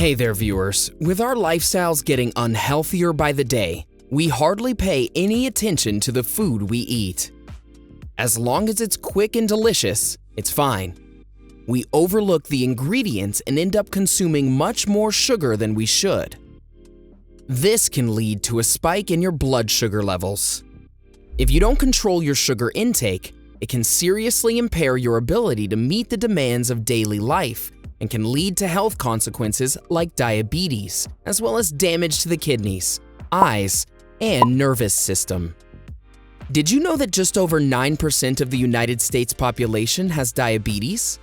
Hey there, viewers. With our lifestyles getting unhealthier by the day, we hardly pay any attention to the food we eat. As long as it's quick and delicious, it's fine. We overlook the ingredients and end up consuming much more sugar than we should. This can lead to a spike in your blood sugar levels. If you don't control your sugar intake, it can seriously impair your ability to meet the demands of daily life and can lead to health consequences like diabetes, as well as damage to the kidneys, eyes, and nervous system. Did you know that just over 9% of the United States population has diabetes?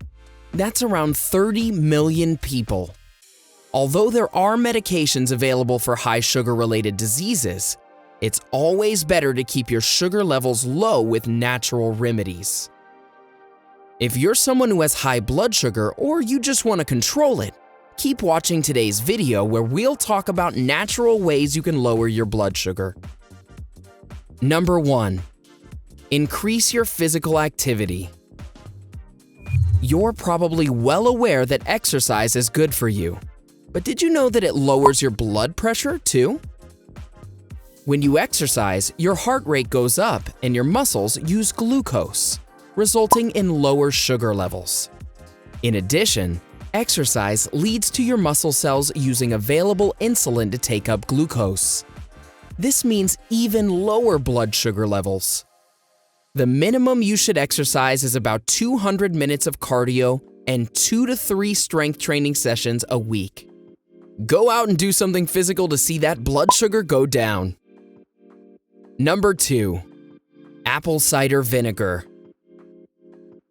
That's around 30 million people. Although there are medications available for high sugar-related diseases, it's always better to keep your sugar levels low with natural remedies. If you're someone who has high blood sugar or you just want to control it, keep watching today's video where we'll talk about natural ways you can lower your blood sugar. Number 1. Increase your physical activity. You're probably well aware that exercise is good for you, but did you know that it lowers your blood pressure too? When you exercise, your heart rate goes up and your muscles use glucose, resulting in lower sugar levels. In addition, exercise leads to your muscle cells using available insulin to take up glucose. This means even lower blood sugar levels. The minimum you should exercise is about 200 minutes of cardio and 2 to 3 strength training sessions a week. Go out and do something physical to see that blood sugar go down. Number 2. Apple cider vinegar.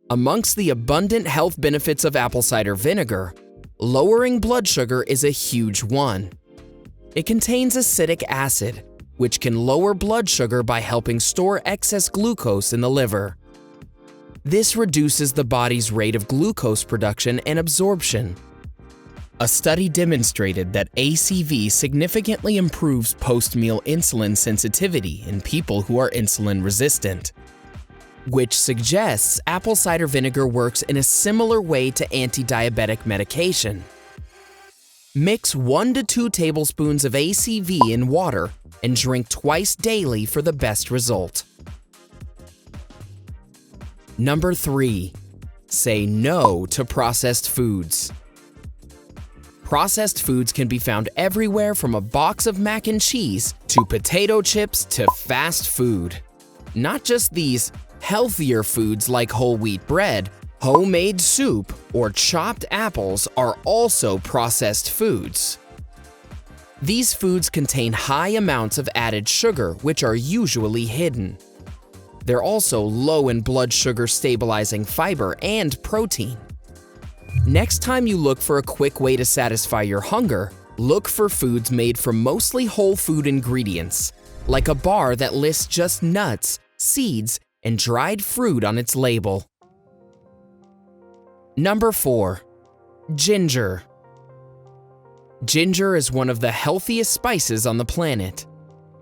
Amongst the abundant health benefits of apple cider vinegar, lowering blood sugar is a huge one. It contains acetic acid, which can lower blood sugar by helping store excess glucose in the liver. This reduces the body's rate of glucose production and absorption. A study demonstrated that ACV significantly improves post-meal insulin sensitivity in people who are insulin resistant, which suggests apple cider vinegar works in a similar way to anti-diabetic medication. Mix 1 to 2 tablespoons of ACV in water and drink twice daily for the best result. Number 3. Say no to processed foods. Processed foods can be found everywhere from a box of mac and cheese to potato chips to fast food. Not just these, healthier foods like whole wheat bread, homemade soup, or chopped apples are also processed foods. These foods contain high amounts of added sugar, which are usually hidden. They're also low in blood sugar stabilizing fiber and protein. Next time you look for a quick way to satisfy your hunger, look for foods made from mostly whole food ingredients, like a bar that lists just nuts, seeds, and dried fruit on its label. Number 4. Ginger. Ginger is one of the healthiest spices on the planet.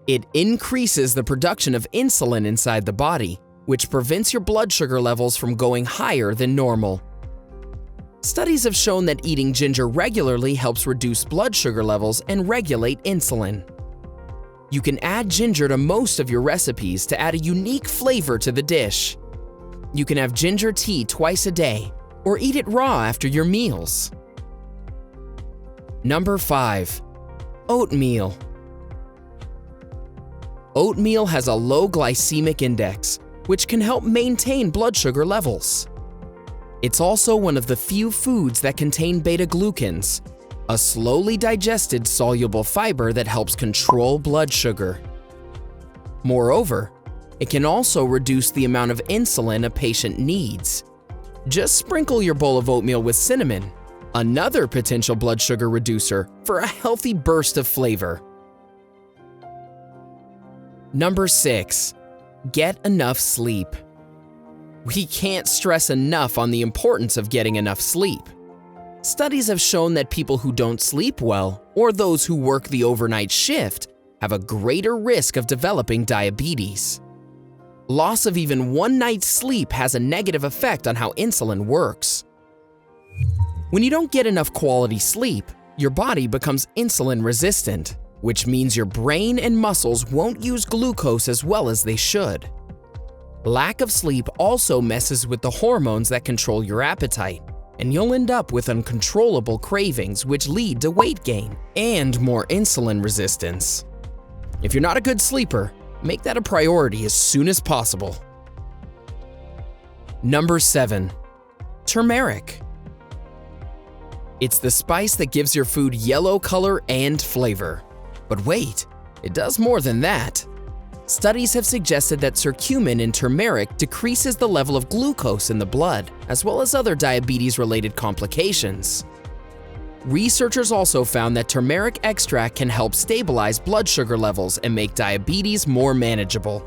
It increases the production of insulin inside the body, which prevents your blood sugar levels from going higher than normal. Studies have shown that eating ginger regularly helps reduce blood sugar levels and regulate insulin. You can add ginger to most of your recipes to add a unique flavor to the dish. You can have ginger tea twice a day or eat it raw after your meals. Number 5. Oatmeal. Oatmeal has a low glycemic index, which can help maintain blood sugar levels. It's also one of the few foods that contain beta-glucans, a slowly digested soluble fiber that helps control blood sugar. Moreover, it can also reduce the amount of insulin a patient needs. Just sprinkle your bowl of oatmeal with cinnamon, another potential blood sugar reducer, for a healthy burst of flavor. Number 6. Get enough sleep. We can't stress enough on the importance of getting enough sleep. Studies have shown that people who don't sleep well, or those who work the overnight shift, have a greater risk of developing diabetes. Loss of even one night's sleep has a negative effect on how insulin works. When you don't get enough quality sleep, your body becomes insulin resistant, which means your brain and muscles won't use glucose as well as they should. Lack of sleep also messes with the hormones that control your appetite, and you'll end up with uncontrollable cravings which lead to weight gain and more insulin resistance. If you're not a good sleeper, make that a priority as soon as possible. Number 7. Turmeric. It's the spice that gives your food yellow color and flavor. But wait, it does more than that. Studies have suggested that curcumin in turmeric decreases the level of glucose in the blood, as well as other diabetes-related complications. Researchers also found that turmeric extract can help stabilize blood sugar levels and make diabetes more manageable.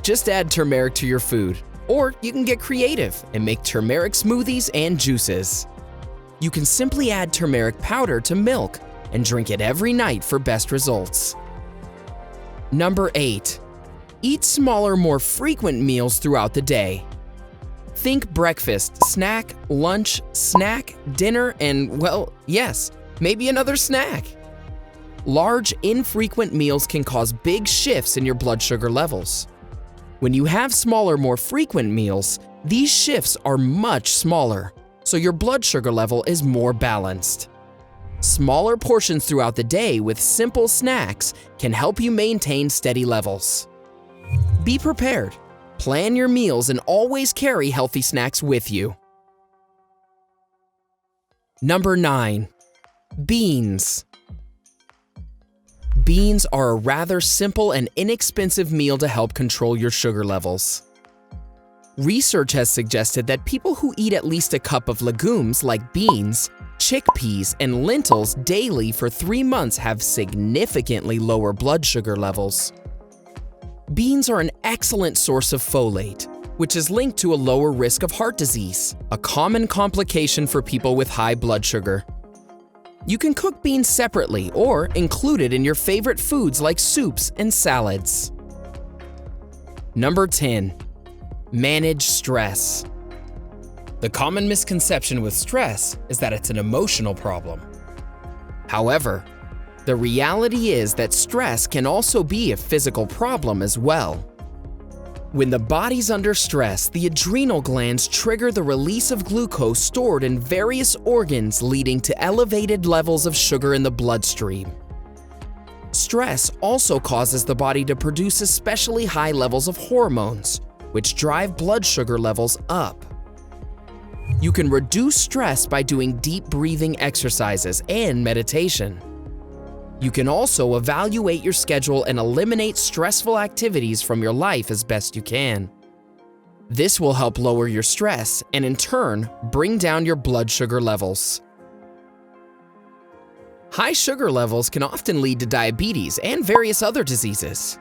Just add turmeric to your food, or you can get creative and make turmeric smoothies and juices. You can simply add turmeric powder to milk and drink it every night for best results. Number 8. Eat smaller, more frequent meals throughout the day. Think breakfast, snack, lunch, snack, dinner, and, well, yes, maybe another snack. Large, infrequent meals can cause big shifts in your blood sugar levels. When you have smaller, more frequent meals, these shifts are much smaller, so your blood sugar level is more balanced. Smaller portions throughout the day with simple snacks can help you maintain steady levels. Be prepared. Plan your meals and always carry healthy snacks with you. Number 9. Beans. Beans are a rather simple and inexpensive meal to help control your sugar levels. Research has suggested that people who eat at least a cup of legumes like beans, chickpeas, and lentils daily for 3 months have significantly lower blood sugar levels. Beans are an excellent source of folate, which is linked to a lower risk of heart disease, a common complication for people with high blood sugar. You can cook beans separately or include it in your favorite foods like soups and salads. Number 10. Manage stress. The common misconception with stress is that it's an emotional problem. However, the reality is that stress can also be a physical problem as well. When the body's under stress, the adrenal glands trigger the release of glucose stored in various organs, leading to elevated levels of sugar in the bloodstream. Stress also causes the body to produce especially high levels of hormones, which drive blood sugar levels up. You can reduce stress by doing deep breathing exercises and meditation. You can also evaluate your schedule and eliminate stressful activities from your life as best you can. This will help lower your stress and in turn, bring down your blood sugar levels. High sugar levels can often lead to diabetes and various other diseases.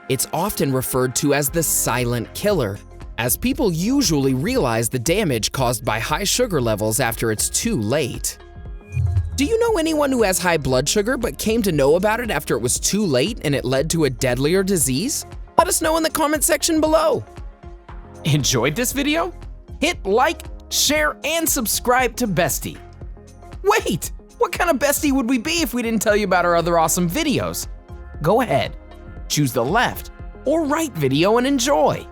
It's often referred to as the silent killer, as people usually realize the damage caused by high sugar levels after it's too late. Do you know anyone who has high blood sugar but came to know about it after it was too late and it led to a deadlier disease? Let us know in the comment section below. Enjoyed this video? Hit like, share, and subscribe to Bestie. Wait, what kind of Bestie would we be if we didn't tell you about our other awesome videos? Go ahead, choose the left or right video and enjoy.